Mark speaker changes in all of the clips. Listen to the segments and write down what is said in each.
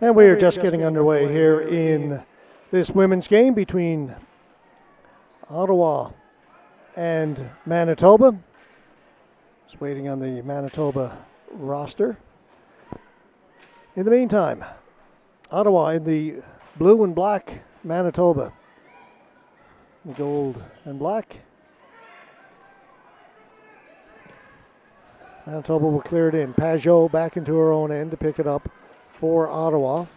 Speaker 1: And we are just getting underway here in this women's game between Ottawa and Manitoba. Just waiting on the Manitoba roster. In the meantime, Ottawa in the blue and black, Manitoba the gold and black. Manitoba will clear it in. Pajot back into her own end to pick it up for Ottawa.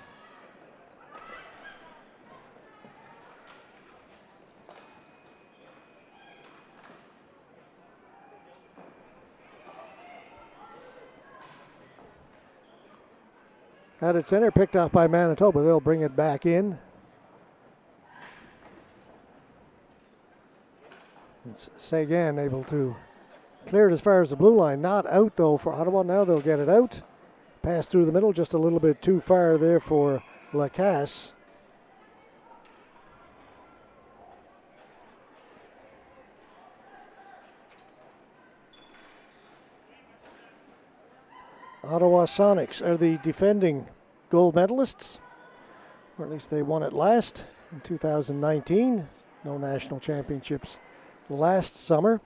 Speaker 1: At its center, picked off by Manitoba. They'll bring it back in. It's Sagan able to clear it as far as the blue line. Not out, though, for Ottawa. Now they'll get it out. Pass through the middle, just a little bit too far there for Lacasse. Ottawa Sonics are the defending gold medalists, or at least they won it last in 2019. No national championships last summer.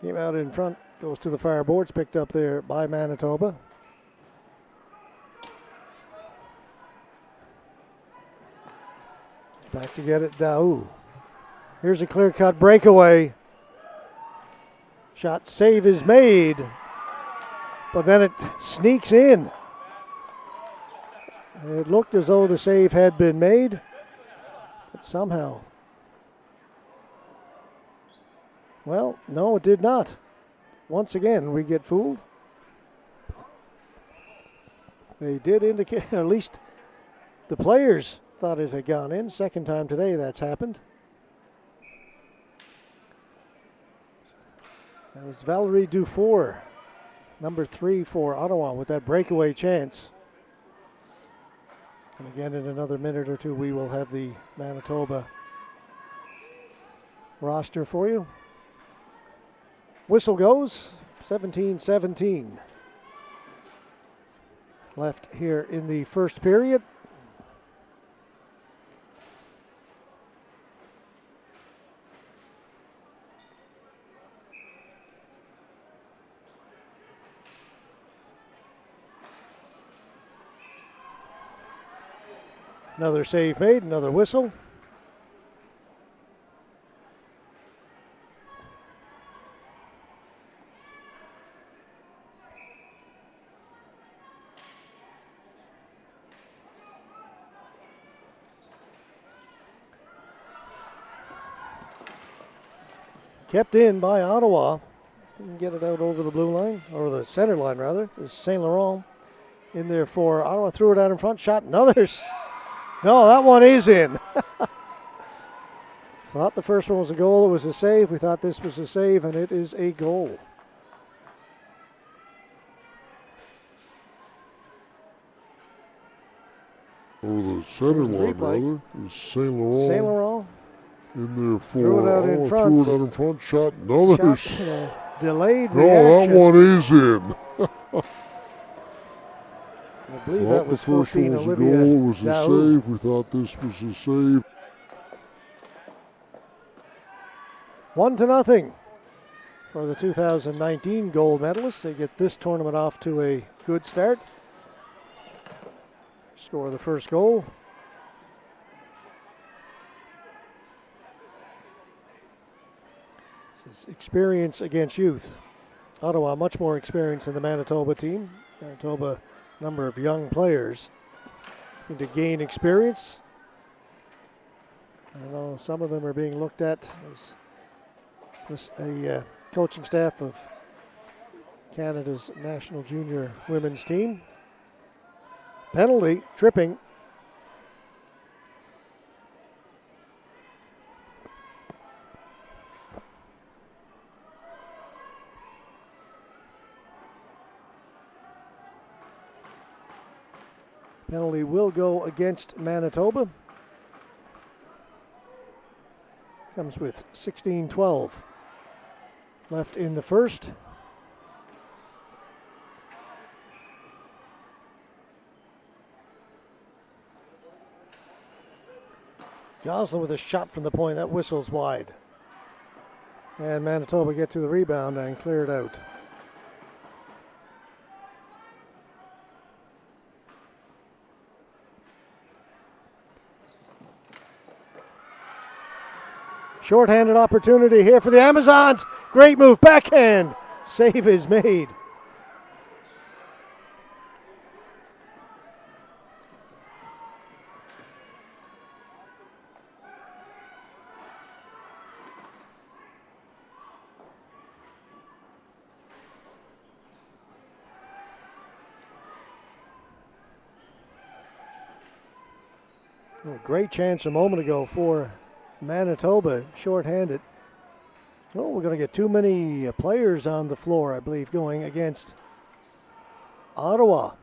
Speaker 1: Came out in front, goes to the far boards, picked up there by Manitoba. Back to get it, Daou. Here's a clear-cut breakaway. Shot save is made, but then it sneaks in. It looked as though the save had been made, but somehow, well, no, it did not. Once again, we get fooled. They did indicate, at least the players thought it had gone in. Second time today that's happened. That was Valerie Dufour, number 3 for Ottawa, with that breakaway chance. And again, in another minute or two, we will have the Manitoba roster for you. Whistle goes, 17-17. Left here in the first period. Another save made, another whistle. Kept in by Ottawa. Didn't get it out over the blue line, or the center line rather. It's St. Laurent in there for Ottawa. Threw it out in front, shot another. No, that one is in. Thought the first one was a goal, it was a save. We thought this was a save, and it is a goal.
Speaker 2: Oh, the center line, rather, is St. Laurent.
Speaker 1: St. Laurent.
Speaker 2: In there for
Speaker 1: Threw it out in front.
Speaker 2: Threw it out in front, shot another.
Speaker 1: Delayed
Speaker 2: no,
Speaker 1: reaction.
Speaker 2: that one is in.
Speaker 1: I believe that was
Speaker 2: the first
Speaker 1: 14,
Speaker 2: one was
Speaker 1: Olivia
Speaker 2: a goal, it was a
Speaker 1: Daou.
Speaker 2: save. We thought this was a save.
Speaker 1: 1-0 for the 2019 gold medalists. They get this tournament off to a good start. Score the first goal. This is experience against youth. Ottawa much more experience than the Manitoba team. Manitoba, number of young players to gain experience. I know some of them are being looked at as a coaching staff of Canada's national junior women's team. Penalty, tripping. Penalty will go against Manitoba. Comes with 16-12 left in the first. Gosselin with a shot from the point. That whistles wide. And Manitoba get to the rebound and clear it out. Short-handed opportunity here for the Amazons. Great move, backhand. Save is made. A great chance a moment ago for Manitoba, short-handed. Oh, we're going to get too many players on the floor, I believe, going against Ottawa.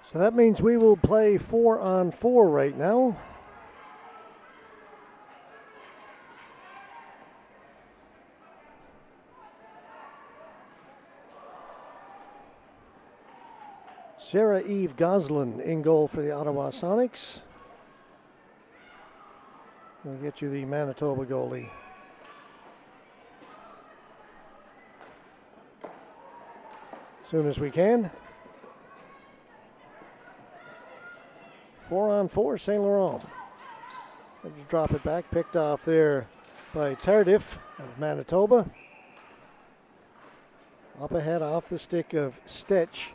Speaker 1: So that means we will play 4-on-4 right now. Sarah Eve Gosselin in goal for the Ottawa Sonics. We'll get you the Manitoba goalie. As soon as we can. 4-on-4, St. Laurent. Drop it back, picked off there by Tardif of Manitoba. Up ahead off the stick of Stetch.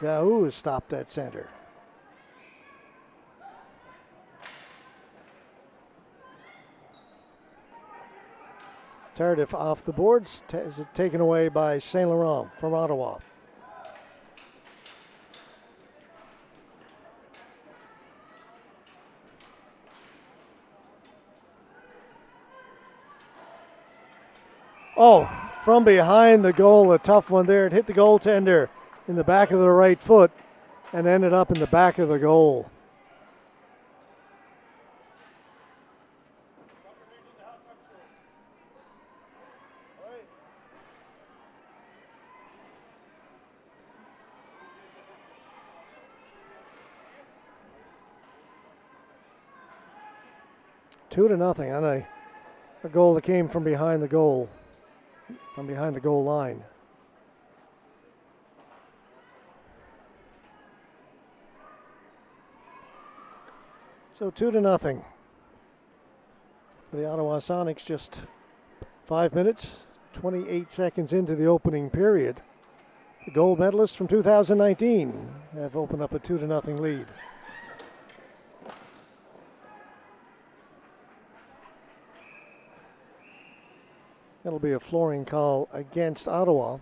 Speaker 1: Daou is stopped at center. Tardif off the boards, taken away by St. Laurent from Ottawa. Oh, from behind the goal, a tough one there. It hit the goaltender in the back of the right foot and ended up in the back of the goal. Two to nothing on a goal that came from behind the goal, from behind the goal line. So 2-0 for the Ottawa Sonics, just 5 minutes, 28 seconds into the opening period. The gold medalists from 2019 have opened up a 2-0 lead. That'll be a flooring call against Ottawa.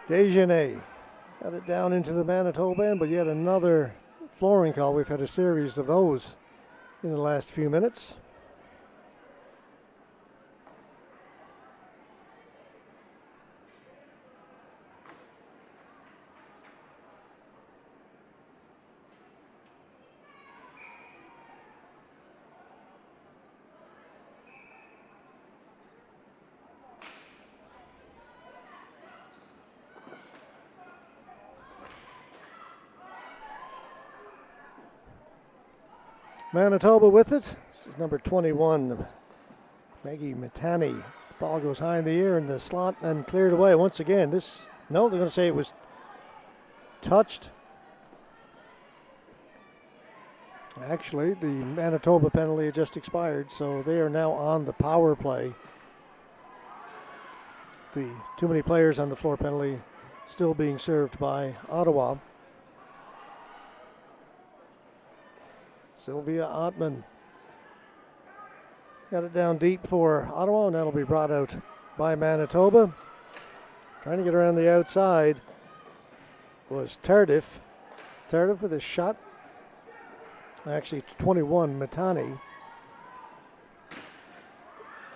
Speaker 1: Desjardins got it down into the Manitoba end, but yet another flooring call. We've had a series of those in the last few minutes. Manitoba with it. This is number 21, Maggie Matani. Ball goes high in the air in the slot and cleared away. Once again, they're going to say it was touched Actually, the Manitoba penalty had just expired, so they are now on the power play. The too many players on the floor penalty still being served by Ottawa. Sylvia Ottman got it down deep for Ottawa, and that'll be brought out by Manitoba. Trying to get around the outside was Tardif. Tardif with a shot. Actually, 21, Matani.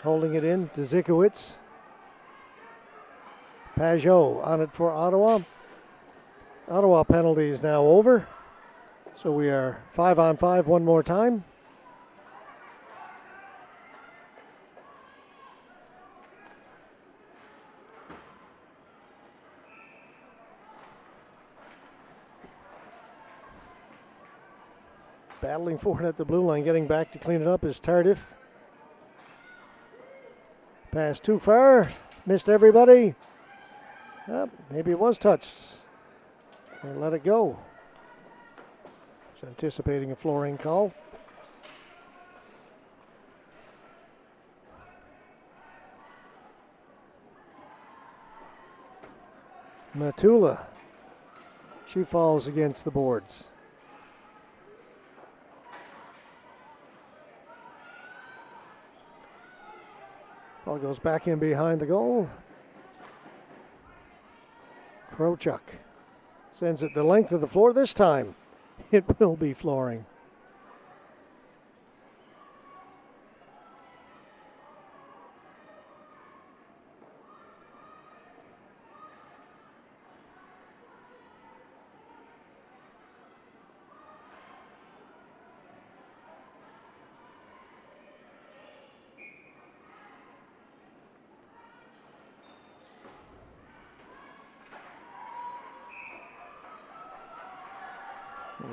Speaker 1: Holding it in to Zikowicz. Pajot on it for Ottawa. Ottawa penalty is now over. So we are 5-on-5 one more time. Battling for it at the blue line, getting back to clean it up is Tardif. Pass too far, missed everybody. Maybe it was touched and let it go. It's anticipating a flooring call. Matula, she falls against the boards. Ball goes back in behind the goal. Krochuk sends it the length of the floor. This time it will be flooring.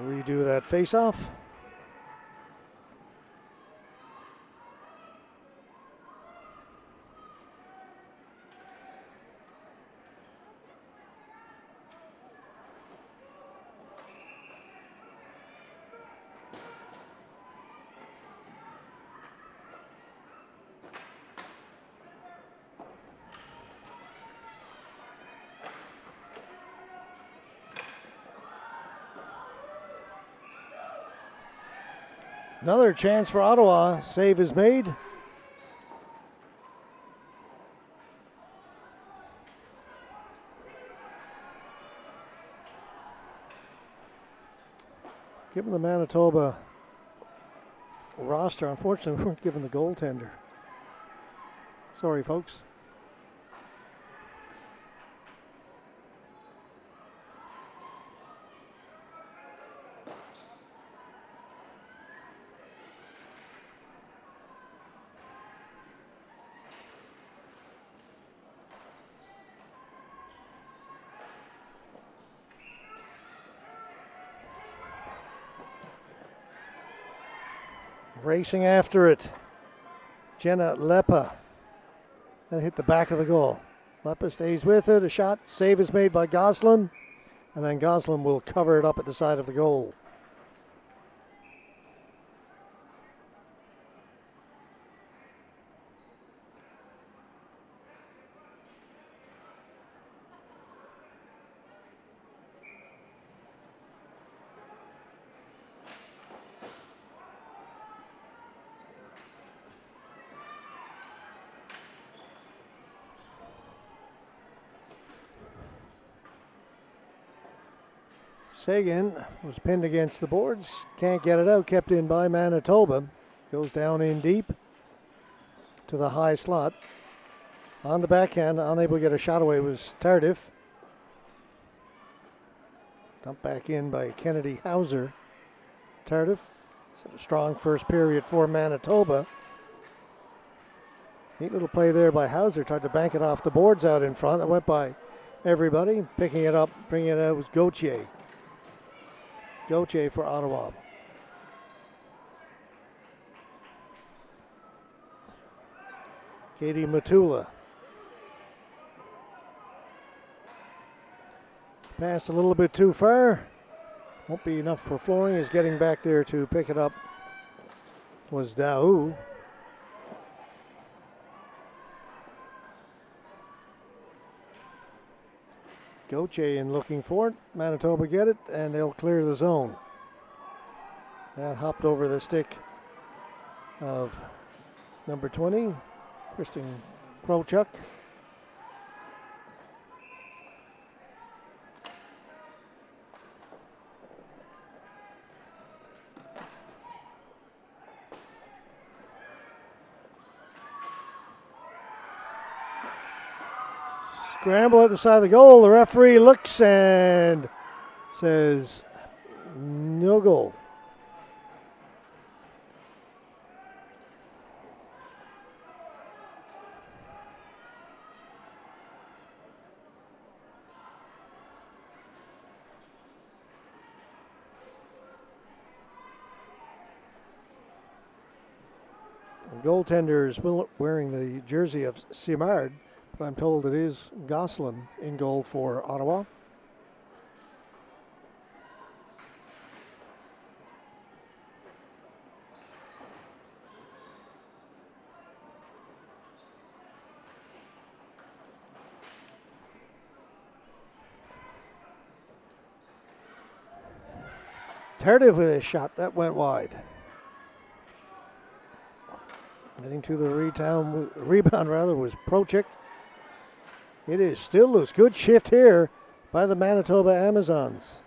Speaker 1: Redo that face-off. Another chance for Ottawa. Save is made. Given the Manitoba roster, unfortunately, we weren't given the goaltender. Sorry, folks. Racing after it. Jenna Lepa. And hit the back of the goal. Lepa stays with it. A shot. Save is made by Goslin. And then Goslin will cover it up at the side of the goal. Sagan was pinned against the boards. Can't get it out. Kept in by Manitoba. Goes down in deep to the high slot. On the backhand, unable to get a shot away was Tardif. Dumped back in by Kennedy Hauser. Tardif. A strong first period for Manitoba. Neat little play there by Hauser. Tried to bank it off the boards out in front. It went by everybody. Picking it up, bringing it out was Gauthier. Gauthier for Ottawa. Katie Matula. Passed a little bit too far. Won't be enough for flooring. Is getting back there to pick it up was Daou. Goche in looking for it. Manitoba get it, and they'll clear the zone. That hopped over the stick of number 20, Kristen Krochuk. Scramble at the side of the goal. The referee looks and says no goal. The goaltender is wearing the jersey of Simard, but I'm told it is Gosselin in goal for Ottawa. Tardif with a shot that went wide. Getting to the rebound was Prochik. It is still loose. Good shift here by the Manitoba Amazons.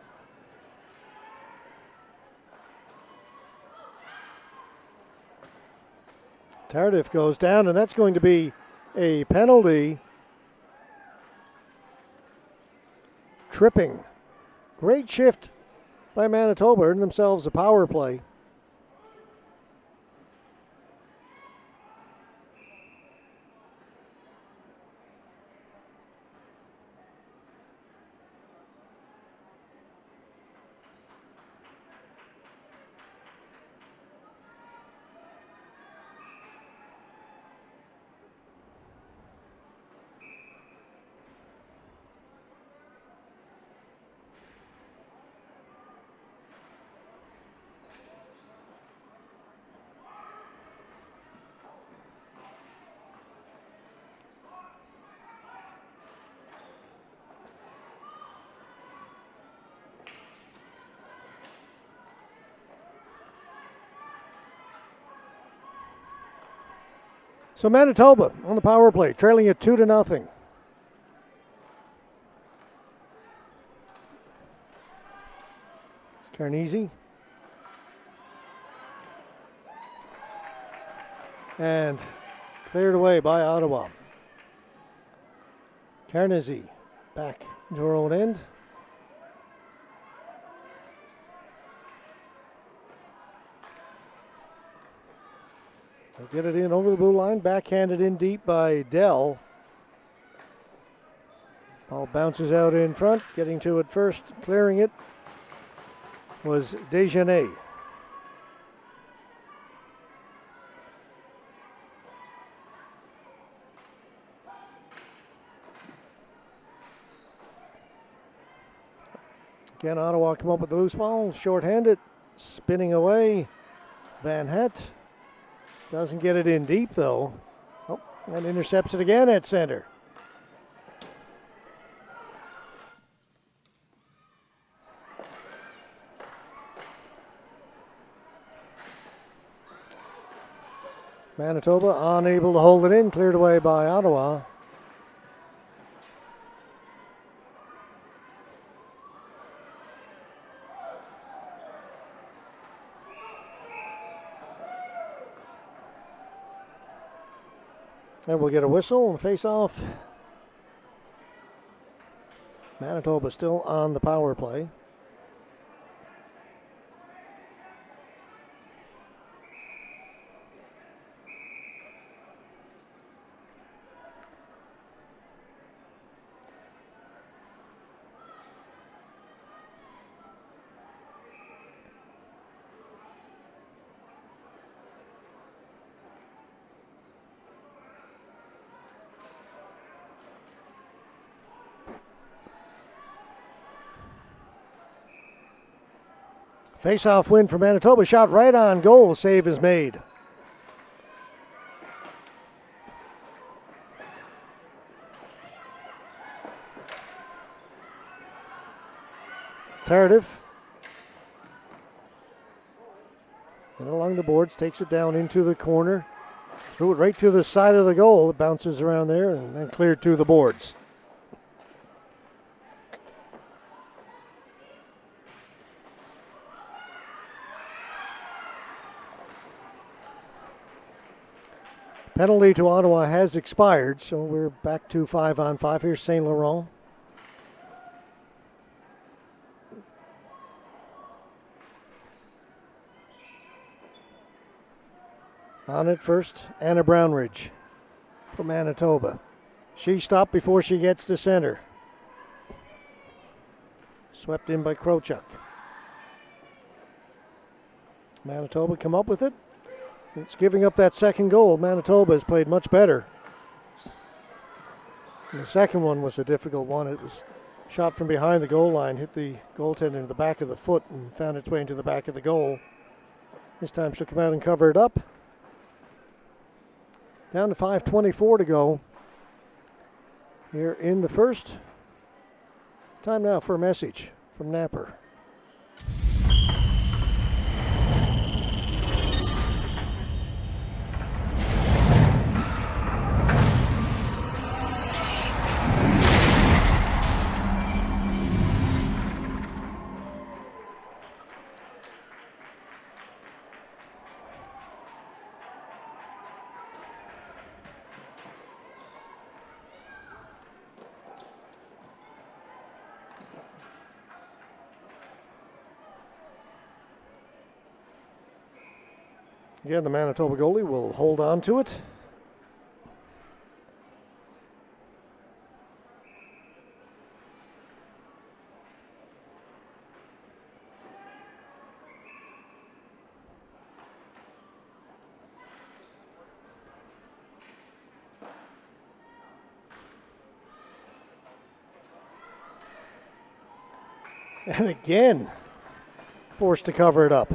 Speaker 1: Tardif goes down, and that's going to be a penalty. Tripping. Great shift by Manitoba. Earned themselves a power play. So Manitoba on the power play, trailing it 2-0. It's Carnegie. And cleared away by Ottawa. Carnegie back into her own end. They'll get it in over the blue line, backhanded in deep by Dell. Ball bounces out in front, getting to it first, clearing it was Desjardins. Again, Ottawa come up with the loose ball, short-handed, spinning away. Van Het doesn't get it in deep, though. Oh, and intercepts it again at center. Manitoba unable to hold it in, cleared away by Ottawa. And we'll get a whistle and face off. Manitoba still on the power play. Face-off win for Manitoba. Shot right on goal. Save is made. Tardif. And along the boards, takes it down into the corner. Threw it right to the side of the goal. It bounces around there and then cleared to the boards. Penalty to Ottawa has expired, so we're back to 5-on-5. Here's St. Laurent. On it first, Anna Brownridge for Manitoba. She stopped before she gets to center. Swept in by Krochuk. Manitoba come up with it. It's giving up that second goal. Manitoba has played much better. And the second one was a difficult one. It was shot from behind the goal line, hit the goaltender in the back of the foot and found its way into the back of the goal. This time she'll come out and cover it up. Down to 5:24 to go here in the first. Time now for a message from Napper. Again, the Manitoba goalie will hold on to it. And again, forced to cover it up.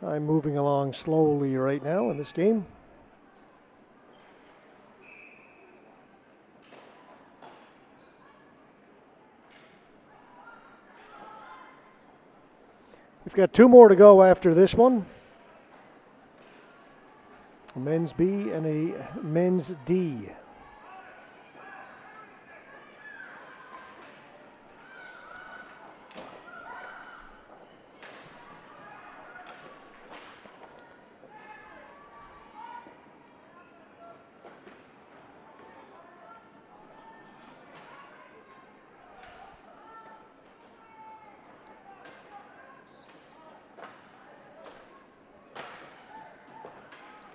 Speaker 1: I'm moving along slowly right now in this game. We've got two more to go after this one. A men's B and a men's D.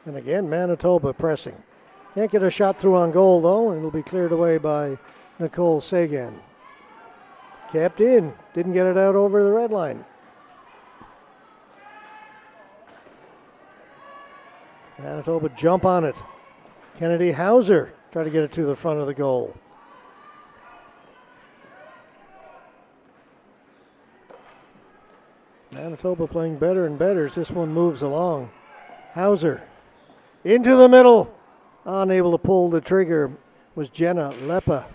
Speaker 1: And again, Manitoba pressing. Can't get a shot through on goal, though, and it'll be cleared away by Nicole Sagan. Kept in. Didn't get it out over the red line. Manitoba jump on it. Kennedy Hauser try to get it to the front of the goal. Manitoba playing better and better as this one moves along. Hauser into the middle. Unable to pull the trigger was Jenna Lepa.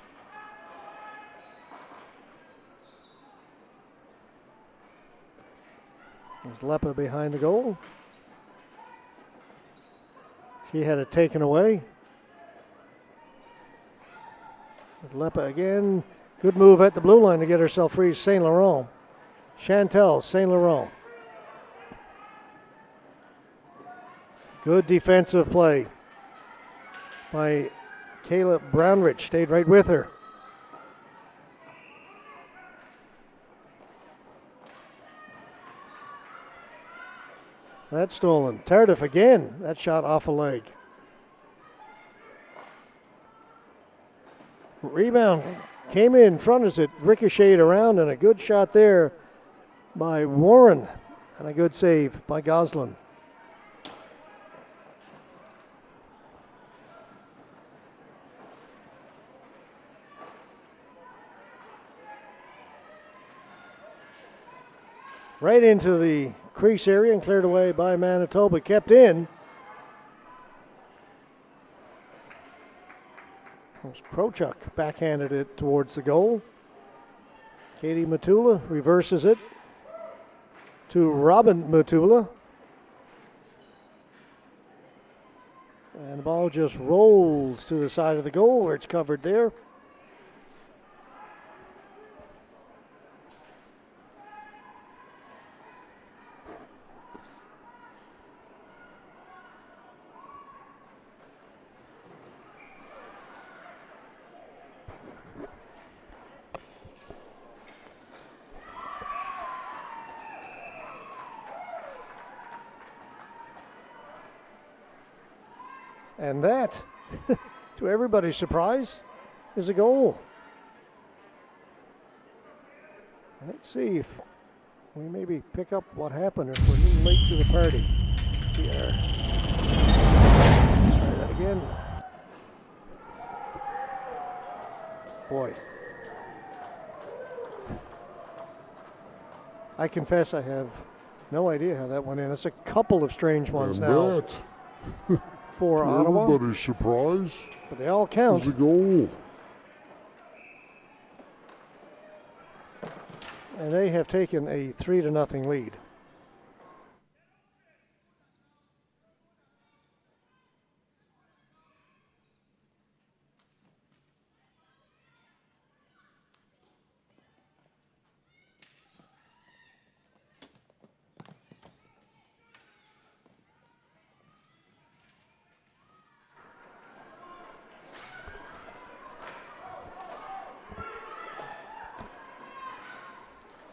Speaker 1: There's Lepa behind the goal. She had it taken away. Lepa again. Good move at the blue line to get herself free. St. Laurent. Chantel St. Laurent. Good defensive play by Kayla Brownrich. Stayed right with her. That's stolen. Tardif again. That shot off a leg. Rebound came in front as it ricocheted around, and a good shot there by Warren, and a good save by Goslin. right into the crease area and cleared away by Manitoba. Kept in. Krochuk backhanded it towards the goal. Katie Matula reverses it to Robin Matula. And the ball just rolls to the side of the goal where it's covered there. And that, to everybody's surprise, is a goal. Let's see if we maybe pick up what happened, or if we're a little late to the party. We are. Let's try that again. Boy. I confess I have no idea how that went in. It's a couple of strange ones
Speaker 2: And
Speaker 1: now
Speaker 2: that,
Speaker 1: for
Speaker 2: to
Speaker 1: Ottawa,
Speaker 2: everybody's surprise,
Speaker 1: but they all count.
Speaker 2: is a goal.
Speaker 1: And they have taken a 3-0 lead.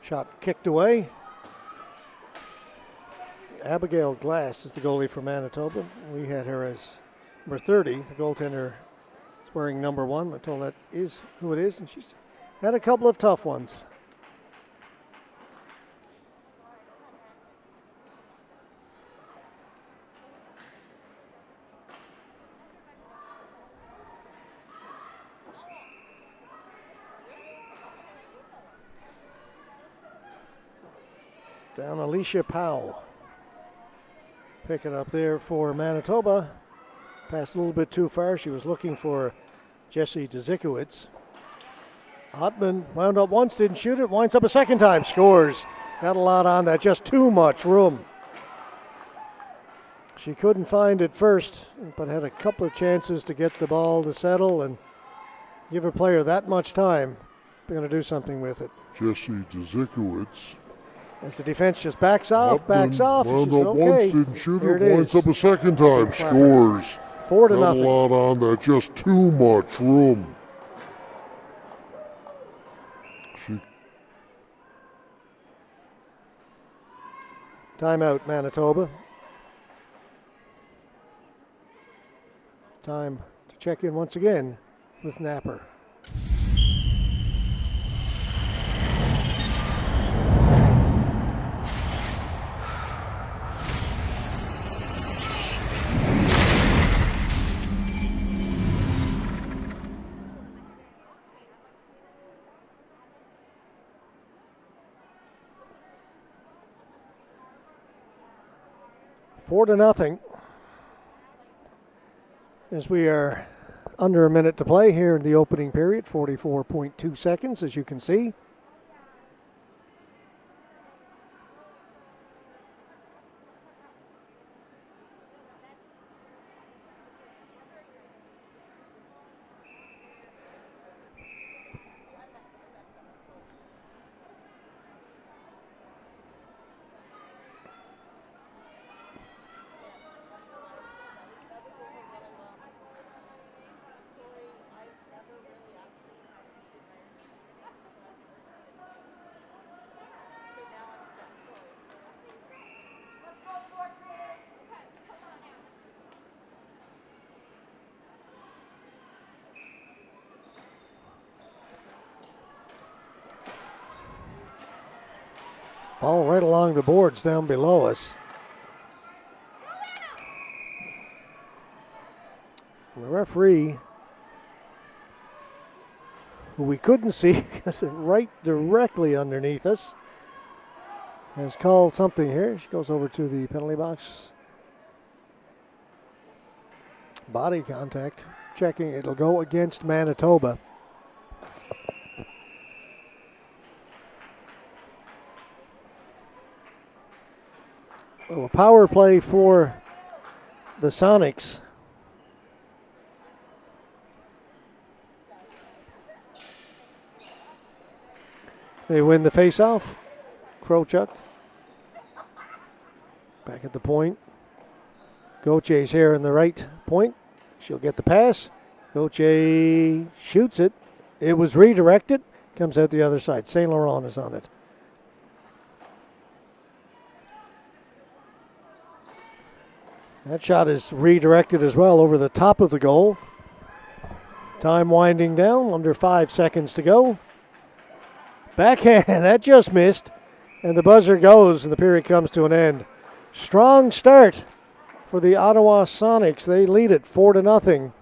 Speaker 1: Shot kicked away. Abigail Glass is the goalie for Manitoba. We had her as number 30. The goaltender is wearing number 1. We're told that is who it is, and she's had a couple of tough ones. Down Alicia Powell. Pick it up there for Manitoba. Passed a little bit too far. She was looking for Jesse Dzikowicz. Ottman wound up once, didn't shoot it, winds up a second time, scores. Got a lot on that, just too much room. She couldn't find it first, but had a couple of chances to get the ball to settle, and give a player that much time, they're going to do something with it.
Speaker 2: Jesse Dzikowicz.
Speaker 1: As the defense just backs off.
Speaker 2: Wound up
Speaker 1: Okay,
Speaker 2: once, didn't shoot
Speaker 1: here
Speaker 2: it,
Speaker 1: it
Speaker 2: winds
Speaker 1: is.
Speaker 2: up a second time, scores.
Speaker 1: 4-0.
Speaker 2: Got a lot on that, just too much room.
Speaker 1: Timeout, Manitoba. Time to check in once again with Napper. Four to nothing, as we are under a minute to play here in the opening period, 44.2 seconds, as you can see. Ball right along the boards down below us. And the referee, who we couldn't see because it's right directly underneath us, has called something here. She goes over to the penalty box. Body contact. Checking. It'll go against Manitoba. Well, a power play for the Sonics. They win the faceoff. Krochuk back at the point. Gauthier's here in the right point. She'll get the pass. Gauthier shoots it. It was redirected. Comes out the other side. St. Laurent is on it. That shot is redirected as well over the top of the goal. Time winding down. Under 5 seconds to go. Backhand. That just missed. And the buzzer goes and the period comes to an end. Strong start for the Ottawa Sonics. They lead it 4-0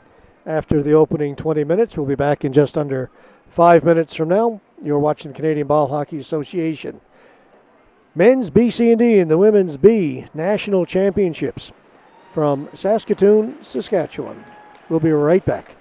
Speaker 1: after the opening 20 minutes. We'll be back in just under 5 minutes from now. You're watching the Canadian Ball Hockey Association Men's BC&D and the Women's B National Championships from Saskatoon, Saskatchewan. We'll be right back.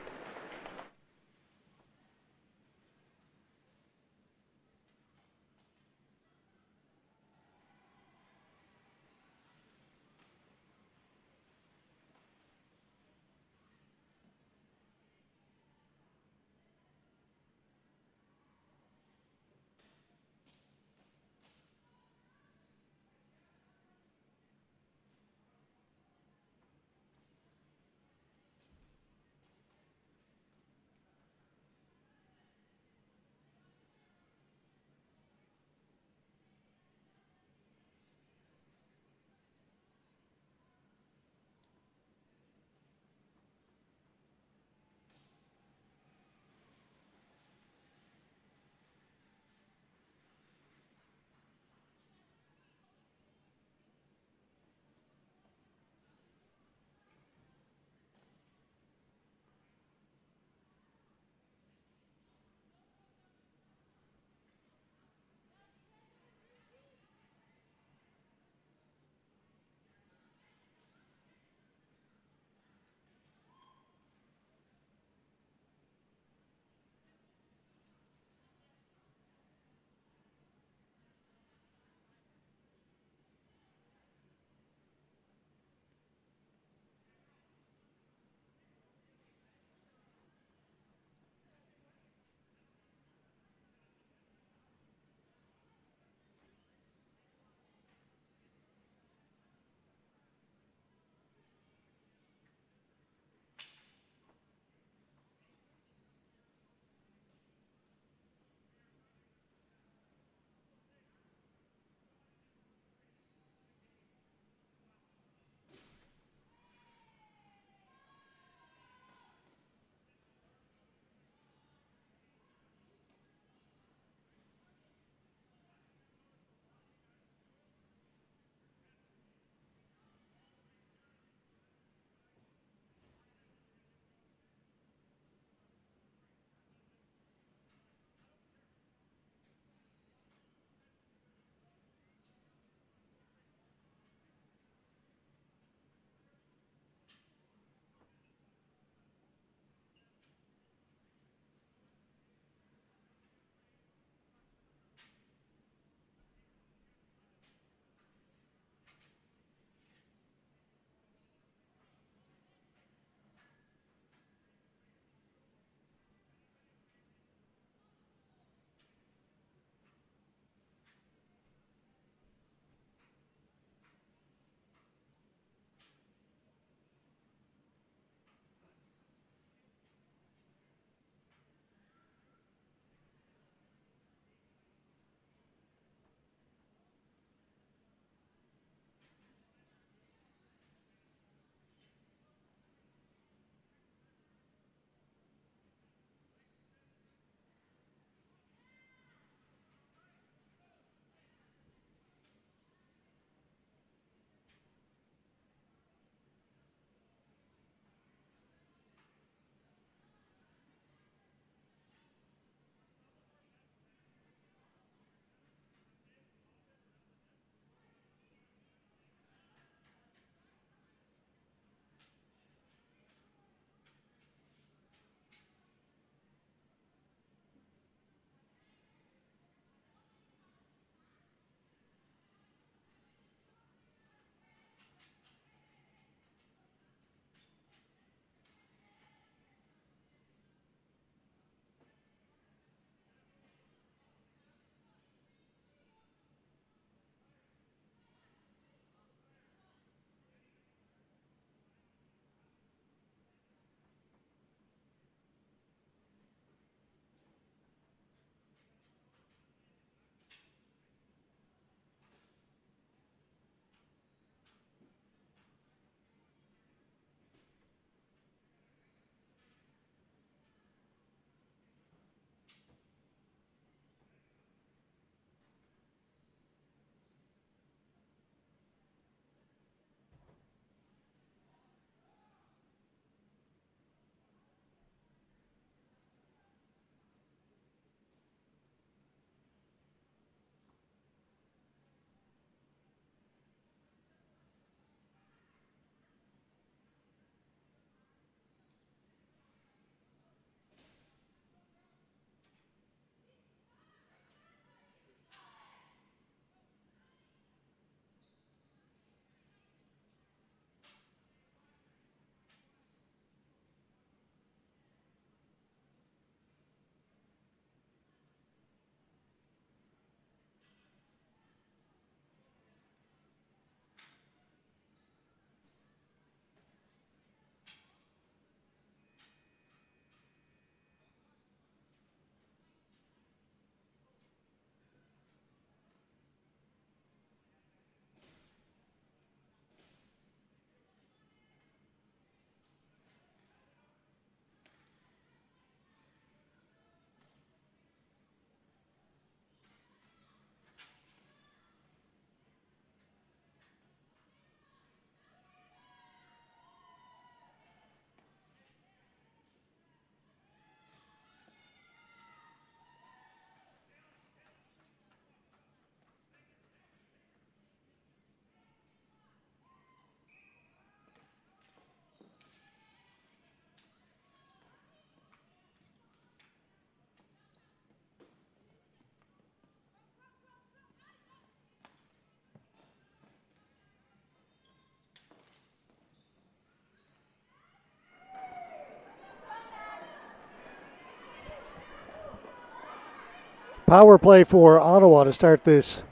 Speaker 1: Power play for Ottawa to start this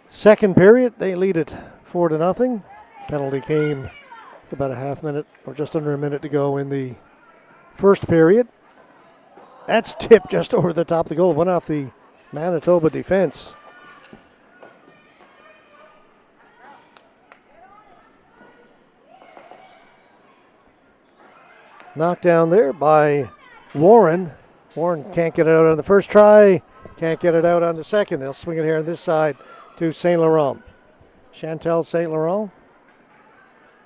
Speaker 1: second period. They lead it 4-0. Penalty came about a half minute or just under a minute to go in the first period. That's tipped just over the top of the goal. Went off the Manitoba defense. Knocked down there by Warren. Warren can't get it out on the first try. Can't get it out on the second. They'll swing it here on this side to St. Laurent. Chantel St. Laurent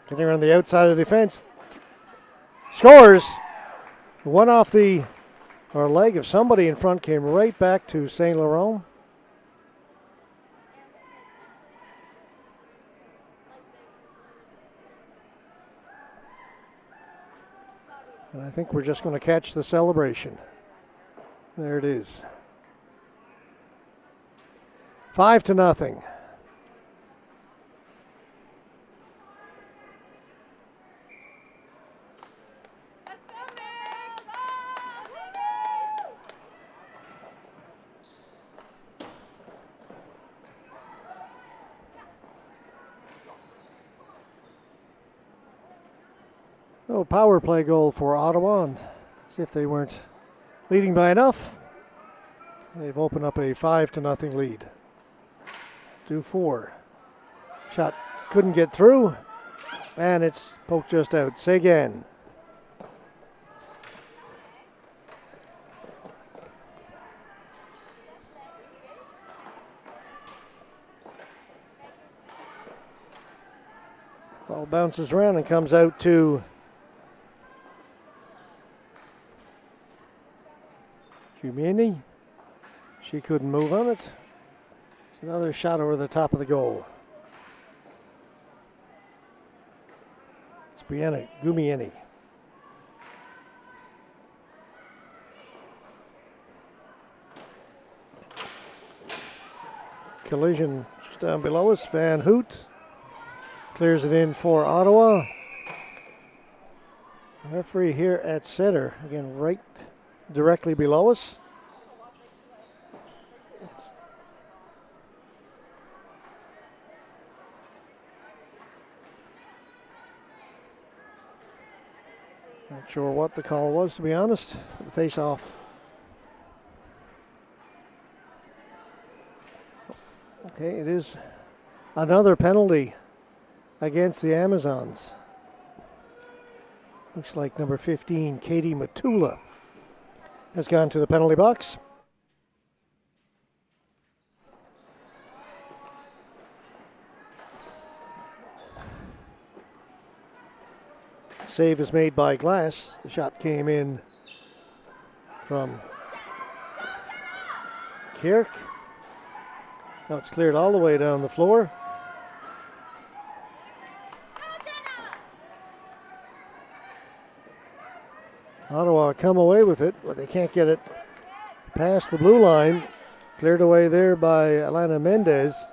Speaker 1: getting around the outside of the defense. Scores. One off the leg of somebody in front came right back to St. Laurent. And I think we're just going to catch the celebration. There it is. 5-0. Oh, power play goal for Ottawa, and as if they weren't leading by enough, they've opened up a 5-0 lead. 2-4. Shot couldn't get through, and it's poked just out. Seguin. Ball bounces around and comes out to Humini. She couldn't move on it. It's another shot over the top of the goal. It's Gumieni. Collision just down below us. Van Hoot clears it in for Ottawa. Referee here at center, again right directly below us. Not sure what the call was, to be honest. The face-off. Okay, it is another penalty against the Amazons. Looks like number 15, Katie Matula, has gone to the penalty box. Save is made by Glass. The shot came in from Kirk. Now it's cleared all the way down the floor. Ottawa come away with it, but they can't get it past the blue line. Cleared away there by Alana Mendez.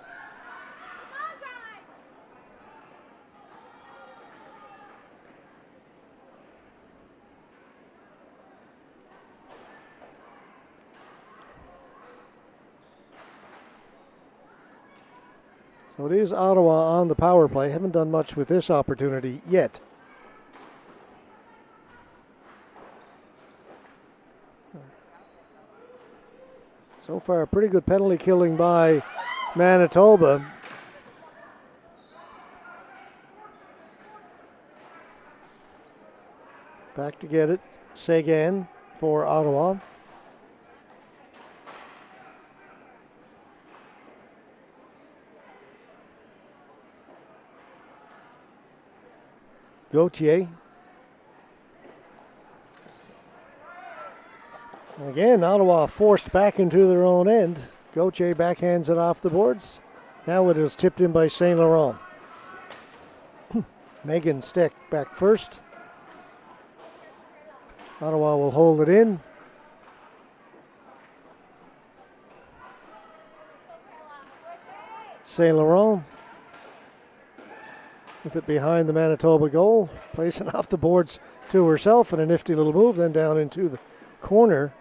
Speaker 1: So it is Ottawa on the power play. Haven't done much with this opportunity yet. So far, a pretty good penalty killing by Manitoba. Back to get it. Seguin for Ottawa. Gauthier. Again, Ottawa forced back into their own end. Gauthier backhands it off the boards. Now it is tipped in by St. Laurent. Megan Steck back first. Ottawa will hold it in. St. Laurent with it behind the Manitoba goal, placing off the boards to herself in a nifty little move, then down into the corner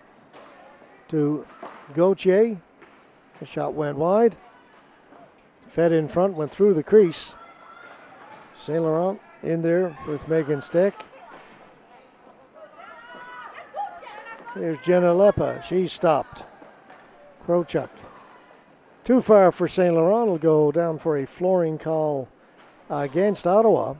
Speaker 1: to Gauthier. The shot went wide. Fed in front, went through the crease. Saint Laurent in there with Megan Steck. Here's Jenna Lepa. She's stopped. Krochuk. Too far for Saint Laurent. Will go down for a flooring call against Ottawa.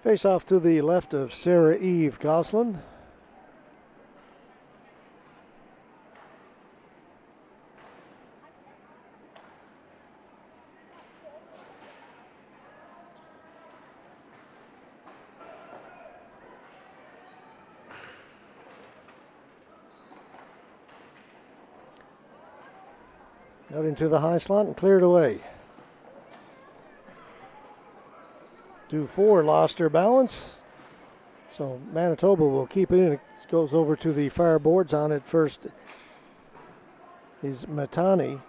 Speaker 1: Face off to the left of Sarah Eve Gosselin. Out into the high slot and cleared away. Dufour lost her balance. So Manitoba will keep it in. It goes over to the far boards. On it first is Matani.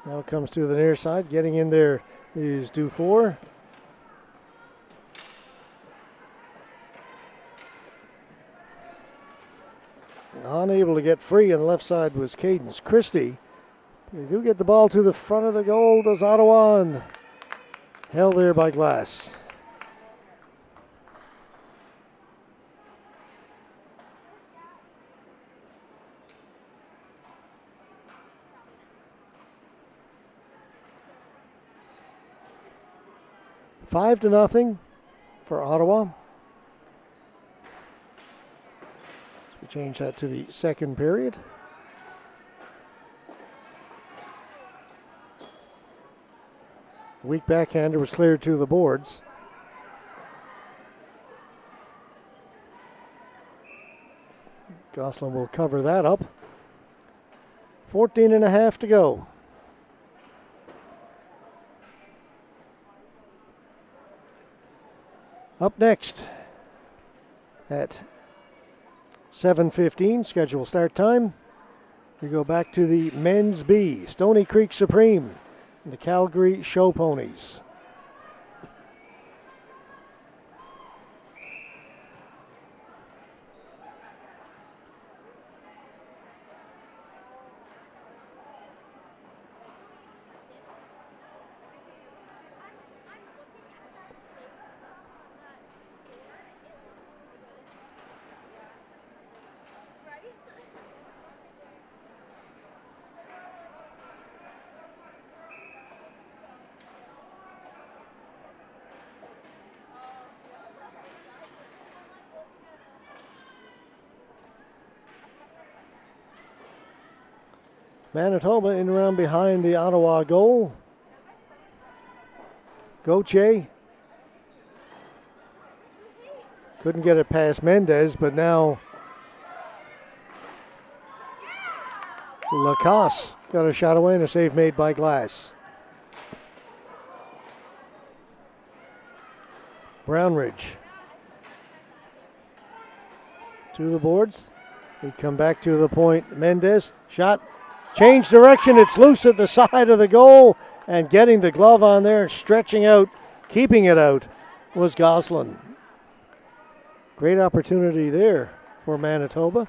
Speaker 1: Now it comes to the near side. Getting in there is Dufour. Unable to get free on the left side was Cadence Christie. They do get the ball to the front of the goal. Does Ottawa, and held there by Glass. Five to nothing for Ottawa. So we change that to the second period. Weak backhander was cleared to the boards. Gosselin will cover that up. 14 and a half to go. Up next at 7:15 scheduled start time, we go back to the men's B, Stony Creek Supreme, and the Calgary Show Ponies. Manitoba in around behind the Ottawa goal. Gauthier couldn't get it past Mendez, but now Lacasse got a shot away and a save made by Glass. Brownridge to the boards. They come back to the point. Mendez, shot. Change direction, it's loose at the side of the goal, and getting the glove on there, stretching out, keeping it out, was Gosselin. Great opportunity there for Manitoba.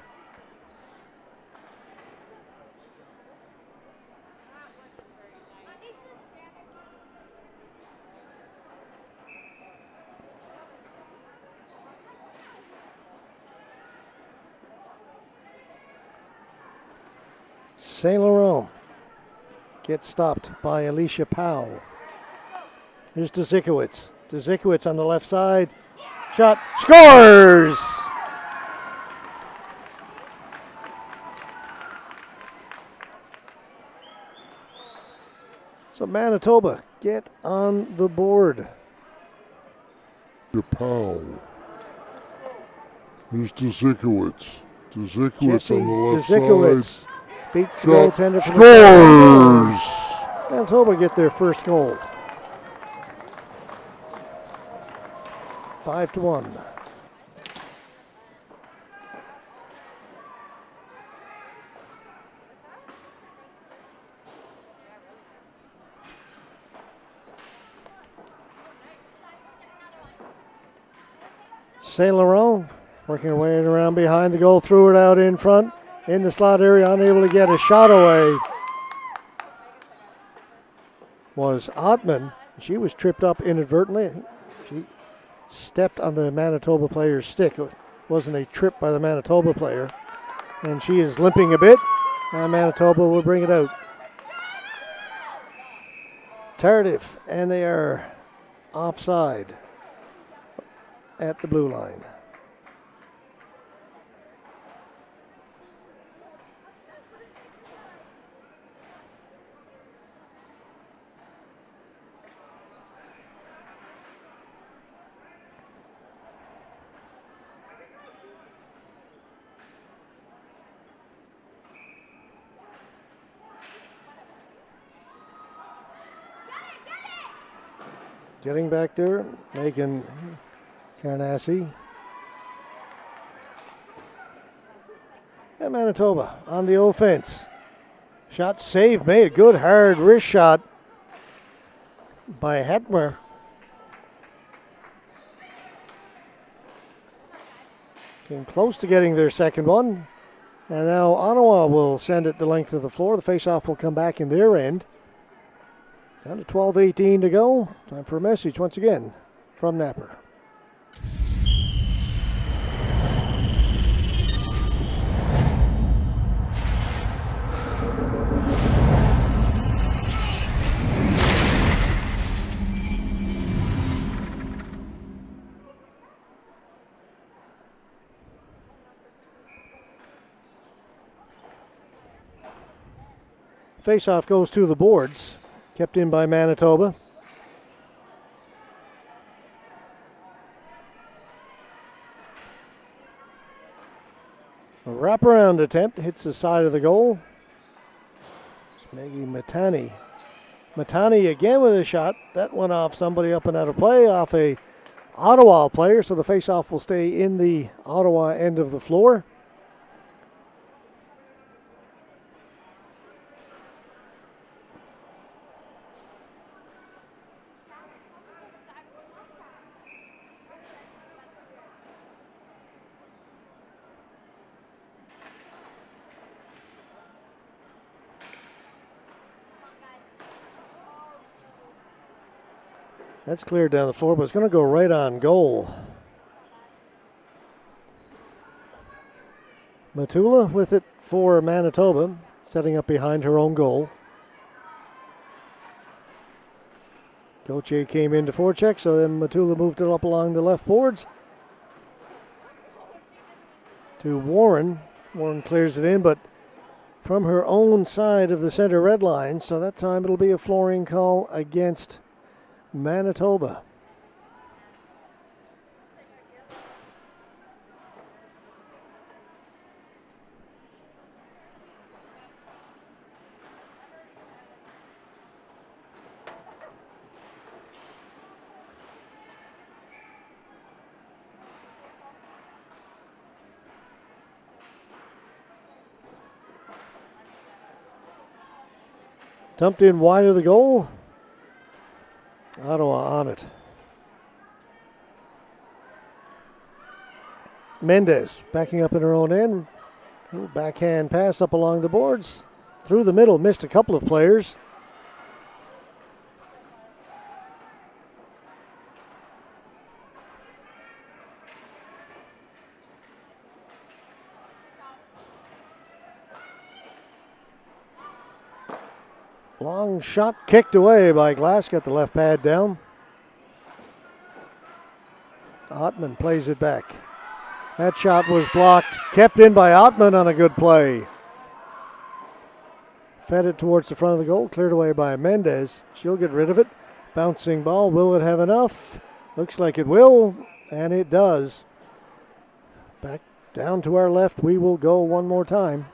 Speaker 1: Saint Laurent gets stopped by Alicia Powell. Here's Dzikowicz. Dzikowicz on the left side. Shot. Scores! So Manitoba get on the board.
Speaker 2: Powell. Here's Dzikowicz. Dzikowicz on the left side.
Speaker 1: Beats the goaltender from
Speaker 2: the scores!
Speaker 1: Manitoba get their first goal. 5-1. St. Laurent working her way around behind the goal, threw it out in front in the slot area, unable to get a shot away. Was Ottman. She was tripped up inadvertently. She stepped on the Manitoba player's stick. It wasn't a trip by the Manitoba player. And she is limping a bit. And Manitoba will bring it out. Tardif, and they are offside at the blue line. Getting back there, Megan Carnassi. And Manitoba on the offense. Shot saved, made. Good hard wrist shot by Hetmer. Came close to getting their second one. And now Ottawa will send it the length of the floor. The faceoff will come back in their end. Down to 12:18 to go. Time for a message once again from Napper. Faceoff goes to the boards. Kept in by Manitoba. A wraparound attempt hits the side of the goal. It's Maggie Matani. Matani again with a shot. That went off somebody up and out of play, off a Ottawa player, so the faceoff will stay in the Ottawa end of the floor. That's cleared down the floor, but it's going to go right on goal. Matula with it for Manitoba, setting up behind her own goal. Gauthier came in to forecheck, so then Matula moved it up along the left boards to Warren. Warren clears it in, but from her own side of the center red line, so that time it'll be a flooring call against Manitoba. Dumped in wide of the goal. Ottawa on it. Mendez backing up in her own end. Backhand pass up along the boards. Through the middle, missed a couple of players. Long shot kicked away by Glass. Got the left pad down. Ottman plays it back. That shot was blocked. Kept in by Ottman on a good play. Fed it towards the front of the goal. Cleared away by Mendez. She'll get rid of it. Bouncing ball. Will it have enough? Looks like it will. And it does. Back down to our left. We will go one more time.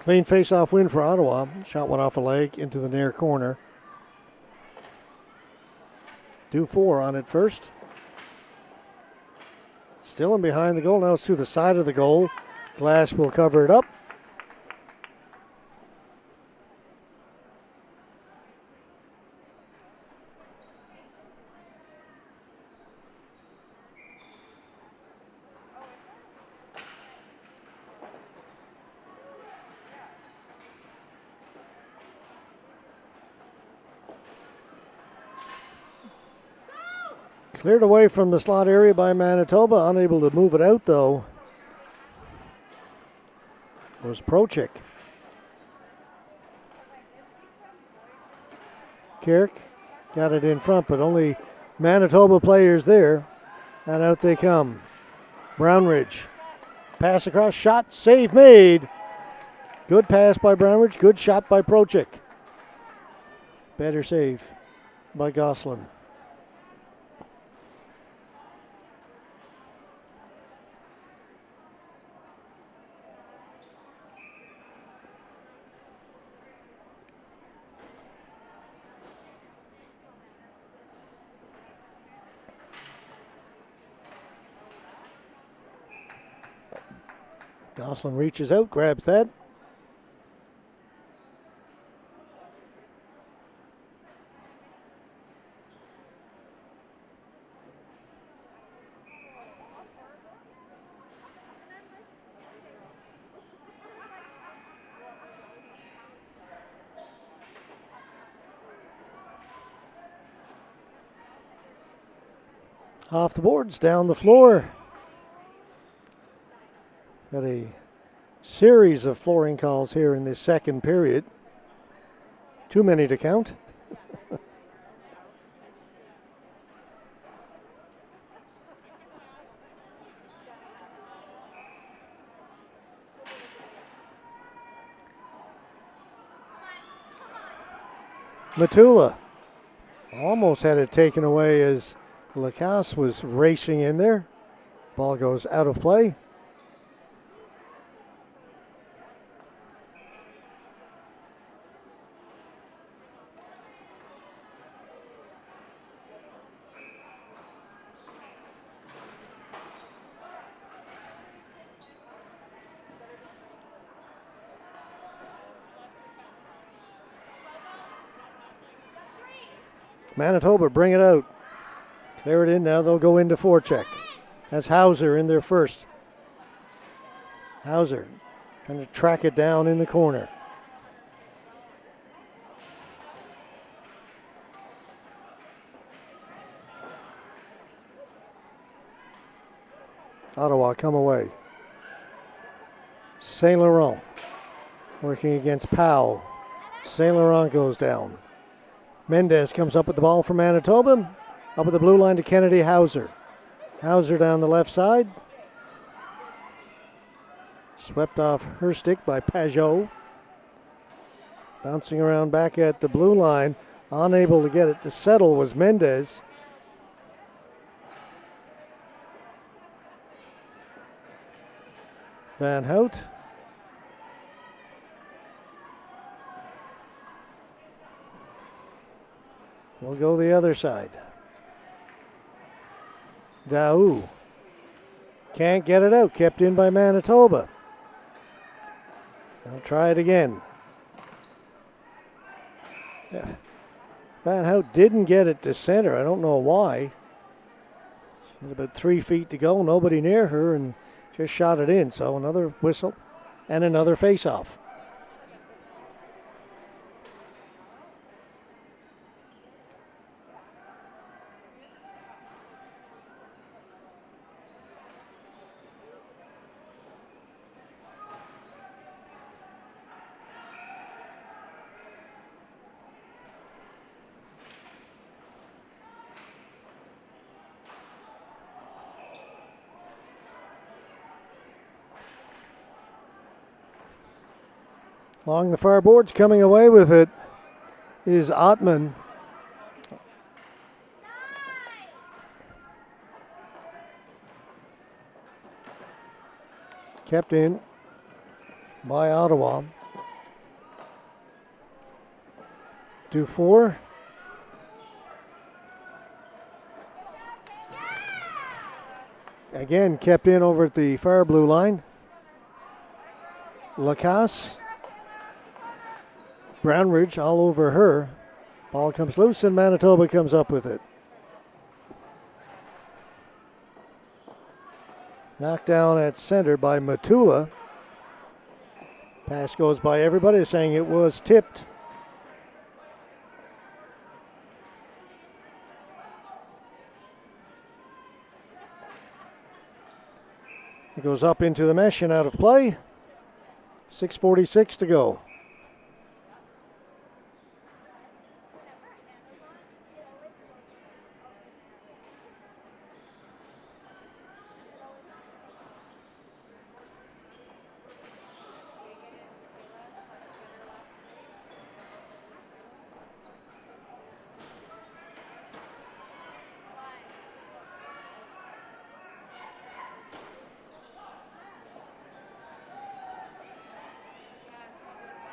Speaker 1: Clean face-off win for Ottawa. Shot one off a leg into the near corner. Dufour on it first. Still in behind the goal. Now it's to the side of the goal. Glass will cover it up. Cleared away from the slot area by Manitoba. Unable to move it out, though, was Prochik. Kirk got it in front, but only Manitoba players there. And out they come. Brownridge. Pass across, shot, save made. Good pass by Brownridge, good shot by Prochik. Better save by Gosselin. Gosselin reaches out, grabs that. Off the boards, down the floor. Got a series of flooring calls here in this second period. Too many to count. Matula almost had it taken away as Lacasse was racing in there. Ball goes out of play. Manitoba bring it out. Clear it in now. They'll go into forecheck. That's Hauser in there first. Hauser trying to track it down in the corner. Ottawa come away. Saint Laurent working against Powell. Saint Laurent goes down. Mendez comes up with the ball for Manitoba. Up at the blue line to Kennedy Hauser. Hauser down the left side. Swept off her stick by Pajot. Bouncing around back at the blue line. Unable to get it to settle was Mendez. Van Hout. We'll go the other side. Daou. Can't get it out. Kept in by Manitoba. They'll try it again. Yeah. Van Hout didn't get it to center. I don't know why. She had about 3 feet to go. Nobody near her and just shot it in. So another whistle and another face-off. Along the far boards, coming away with it is Ottman. Kept in by Ottawa. Dufour. Again, kept in over at the far blue line. Lacasse. Brownridge all over her. Ball comes loose and Manitoba comes up with it. Knocked down at center by Matula. Pass goes by everybody saying it was tipped. It goes up into the mesh and out of play. 6:46 to go.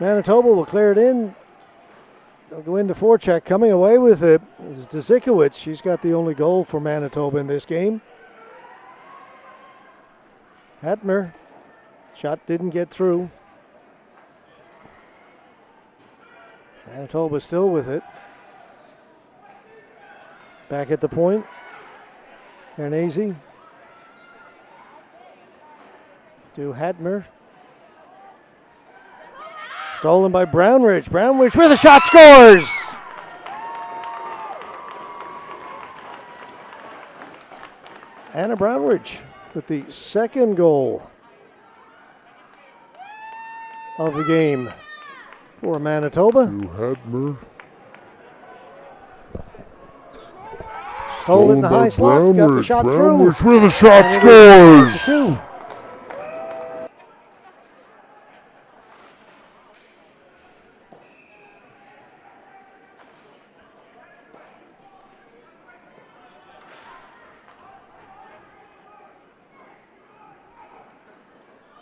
Speaker 1: Manitoba will clear it in. They'll go into forecheck. Coming away with it is Dzikowicz. She's got the only goal for Manitoba in this game. Hatmer. Shot didn't get through. Manitoba still with it. Back at the point. Carnese. To Hatmer. Stolen by Brownridge. Brownridge with a shot, scores! Anna Brownridge with the second goal of the game for Manitoba.
Speaker 2: Hadmer.
Speaker 1: Stolen in the high slot, got the shot
Speaker 2: Brownridge
Speaker 1: through.
Speaker 2: with a shot, scores!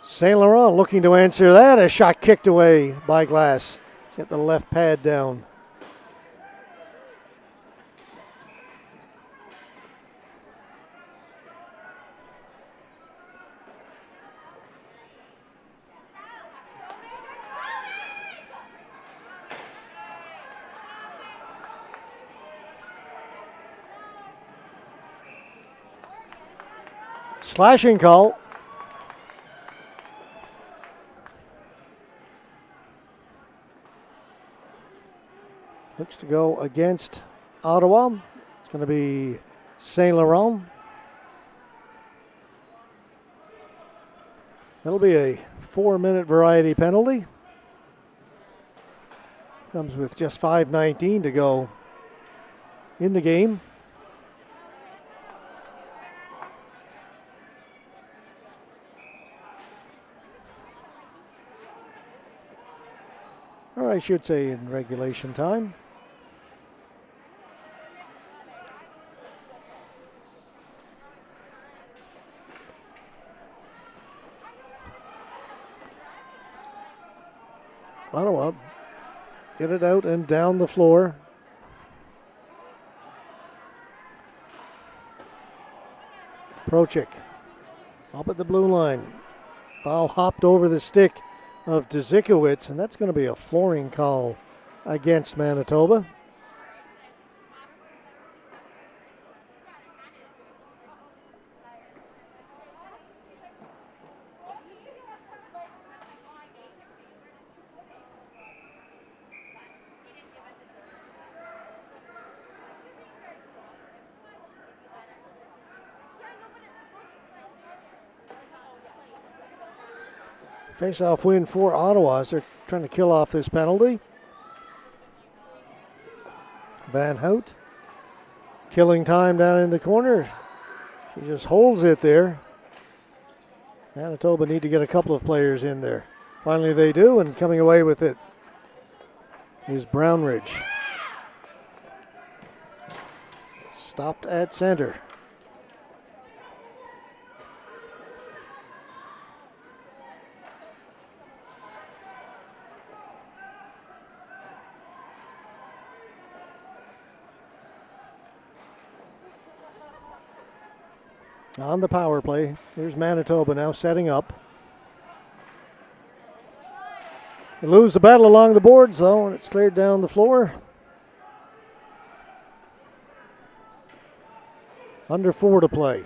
Speaker 1: St. Laurent looking to answer that. A shot kicked away by Glass. Get the left pad down. Slashing call. Looks to go against Ottawa. It's going to be St. Laurent. That'll be a 4-minute variety penalty. Comes with just 5:19 to go in the game. Or I should say in regulation time. Ottawa get it out and down the floor. Prochik up at the blue line. Ball hopped over the stick of Dzikowicz, and that's going to be a flooring call against Manitoba. Face-off win for Ottawa as they're trying to kill off this penalty. Van Hout killing time down in the corner. She just holds it there. Manitoba need to get a couple of players in there. Finally they do, and coming away with it is Brownridge. Stopped at center. on the power play. Here's Manitoba now setting up. They lose the battle along the boards, though, and it's cleared down the floor. Under 4 to play.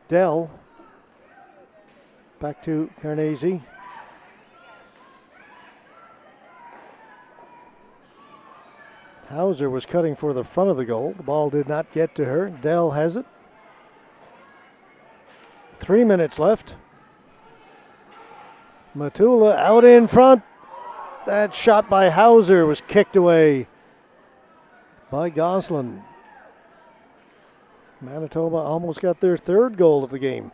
Speaker 1: Dell back to Carnesi. Hauser was cutting for the front of the goal. The ball did not get to her. Dell has it. 3 minutes left. Matula out in front. That shot by Hauser was kicked away by Goslin. Manitoba almost got their 3rd goal of the game.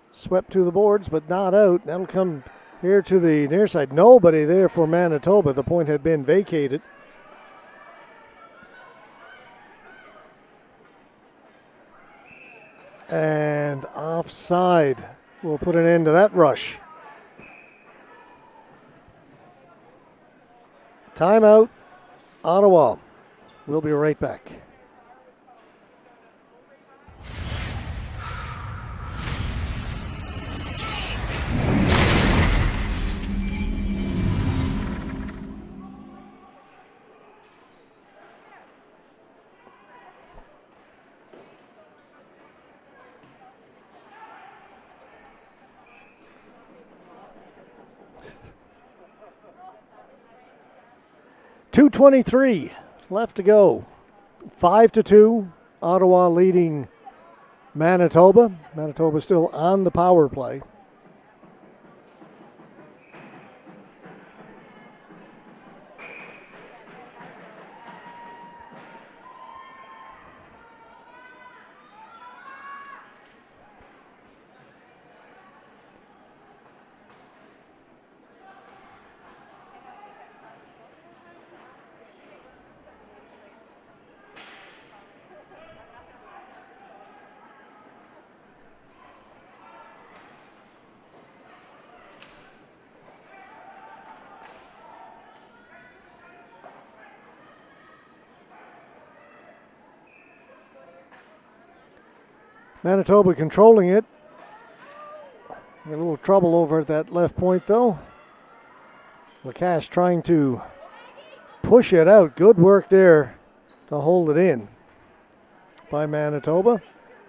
Speaker 1: Swept to the boards, but not out. That'll come here to the near side. Nobody there for Manitoba. The point had been vacated. And offside will put an end to that rush. Timeout, Ottawa. We'll be right back. .223 left to go. 5-2. Ottawa leading Manitoba. Manitoba still on the power play. Manitoba controlling it. A little trouble over at that left point, though. Lacasse trying to push it out. Good work there to hold it in by Manitoba.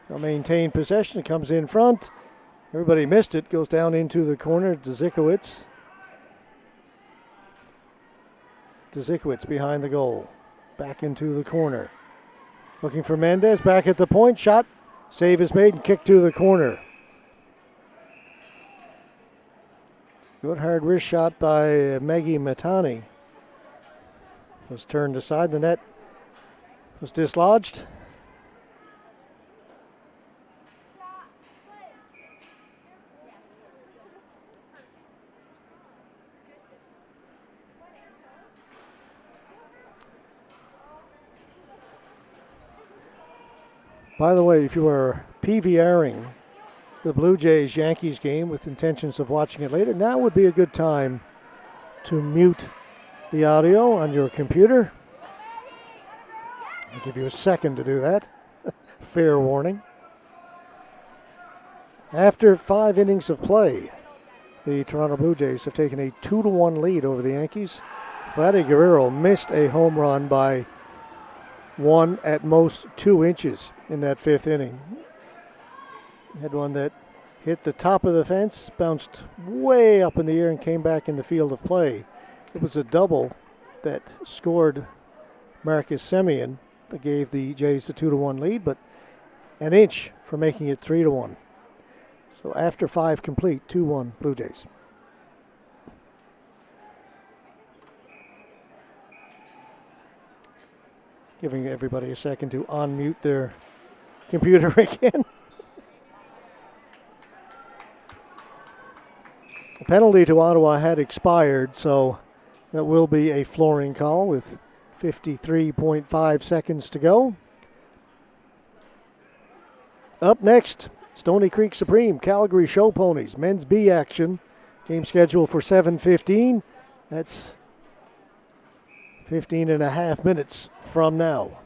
Speaker 1: They'll maintain possession. It comes in front. Everybody missed it. Goes down into the corner to Zikowicz. Zikowicz behind the goal. Back into the corner. Looking for Mendez. Back at the point. Shot. Save is made and kicked to the corner. Good hard wrist shot by Maggie Matani. Was turned aside. The net was dislodged. By the way, if you are PVRing the Blue Jays-Yankees game with intentions of watching it later, now would be a good time to mute the audio on your computer. I'll give you a second to do that. Fair warning. After 5 innings of play, the Toronto Blue Jays have taken a 2-1 lead over the Yankees. Vladdy Guerrero missed a home run by 1 at most 2 inches in that 5th inning. Had one that hit the top of the fence, bounced way up in the air and came back in the field of play. It was a double that scored Marcus Semien that gave the Jays the 2-1 lead, but an inch from making it 3-1. So after 5 complete, 2-1 Blue Jays. Giving everybody a second to unmute their computer again. The penalty to Ottawa had expired, so that will be a flooring call with 53.5 seconds to go. Up next, Stony Creek Supreme, Calgary Show Ponies, men's B action. Game scheduled for 7:15. That's 15 and a half minutes from now.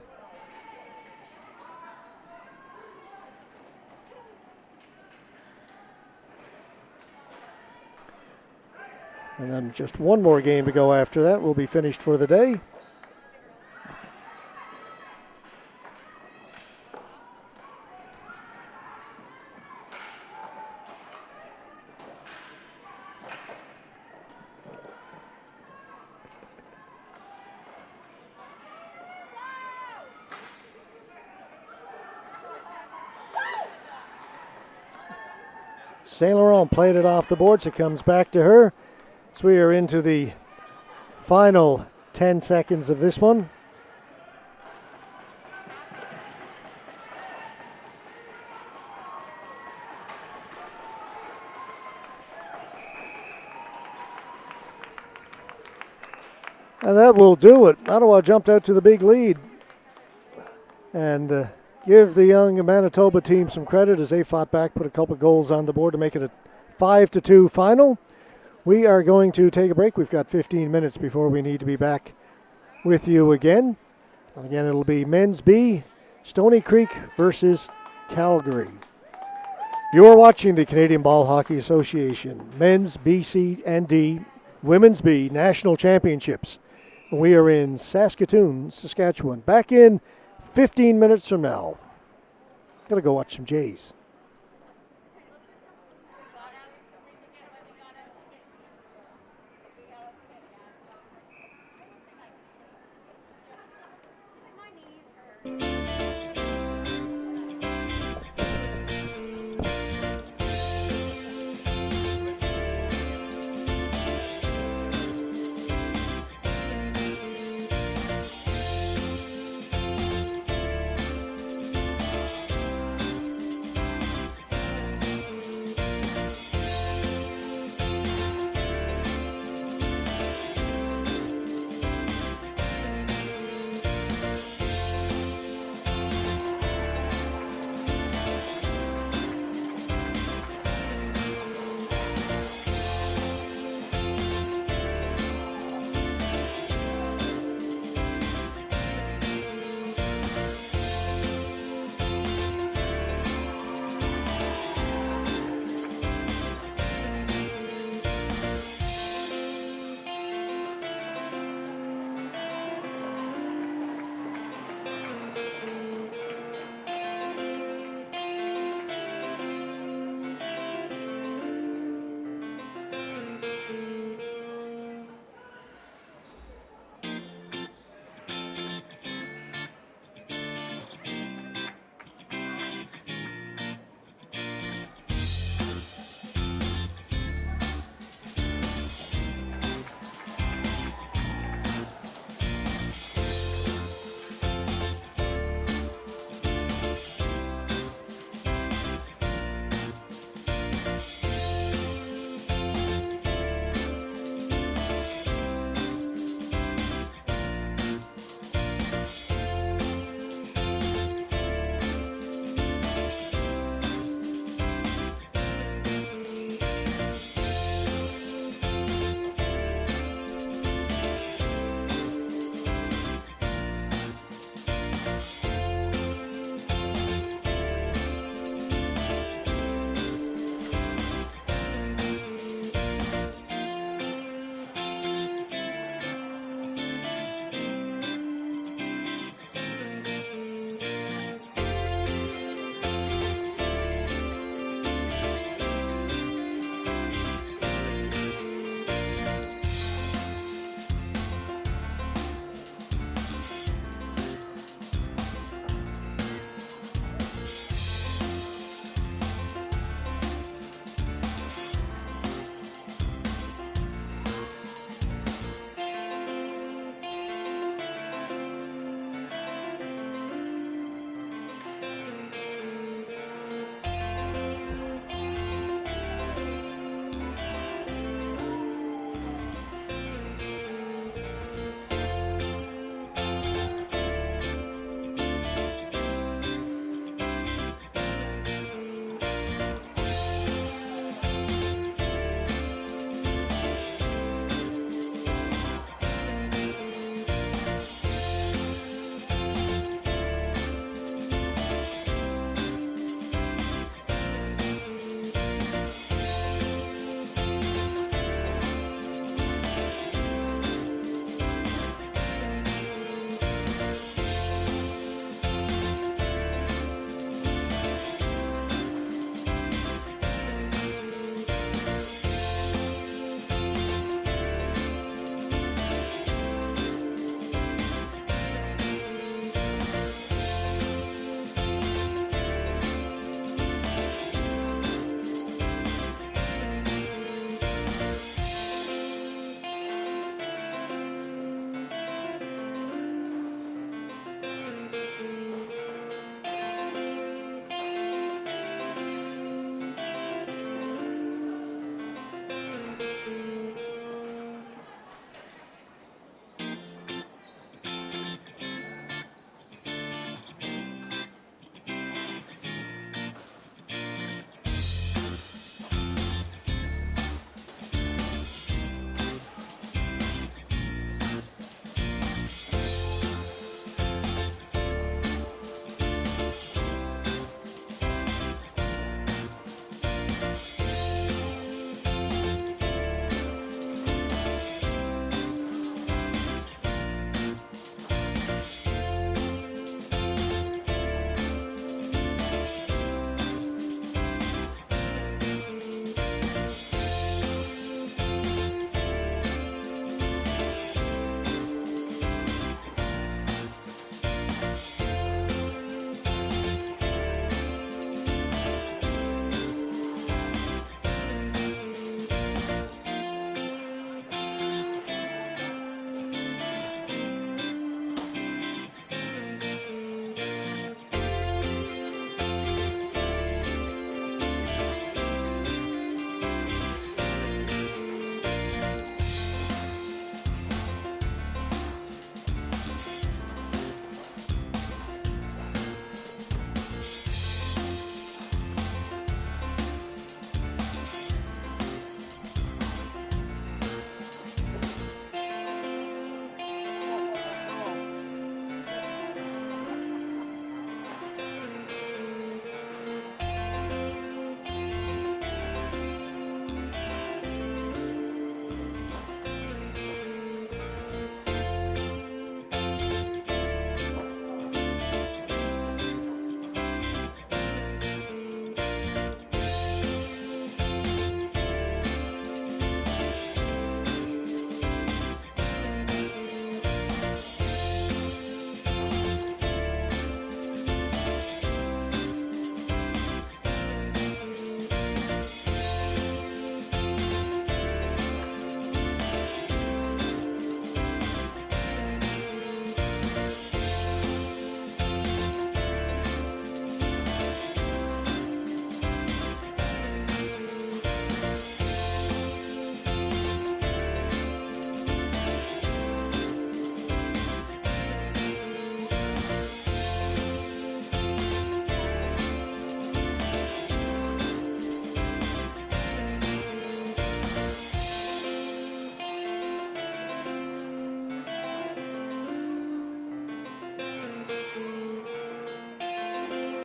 Speaker 1: And then just one more game to go after that. We'll be finished for the day. Saint Laurent played it off the boards. It comes back to her. So we are into the final 10 seconds of this one. And that will do it. Ottawa jumped out to the big lead. And give the young Manitoba team some credit as they fought back, put a couple of goals on the board to make it a 5-2 final. We are going to take a break. We've got 15 minutes before we need to be back with you again. And again, it'll be men's B, Stony Creek versus Calgary. You're watching the Canadian Ball Hockey Association men's BC and D, women's B national championships. We are in Saskatoon, Saskatchewan. Back in 15 minutes from now. Gotta go watch some Jays.